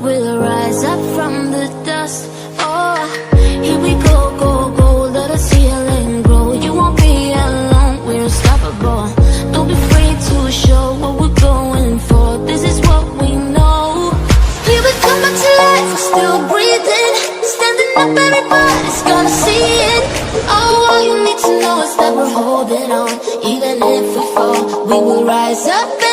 We'll rise up from the dust. Oh, here we go, go, go. Let us heal and grow. You won't be alone, we're unstoppable. Don't be afraid to show what we're going for. This is what we know. Here we come back to life, we're still breathing. Standing up, everybody's gonna see it. Oh, all you need to know is that we're holding on. Even if we fall, we will rise up.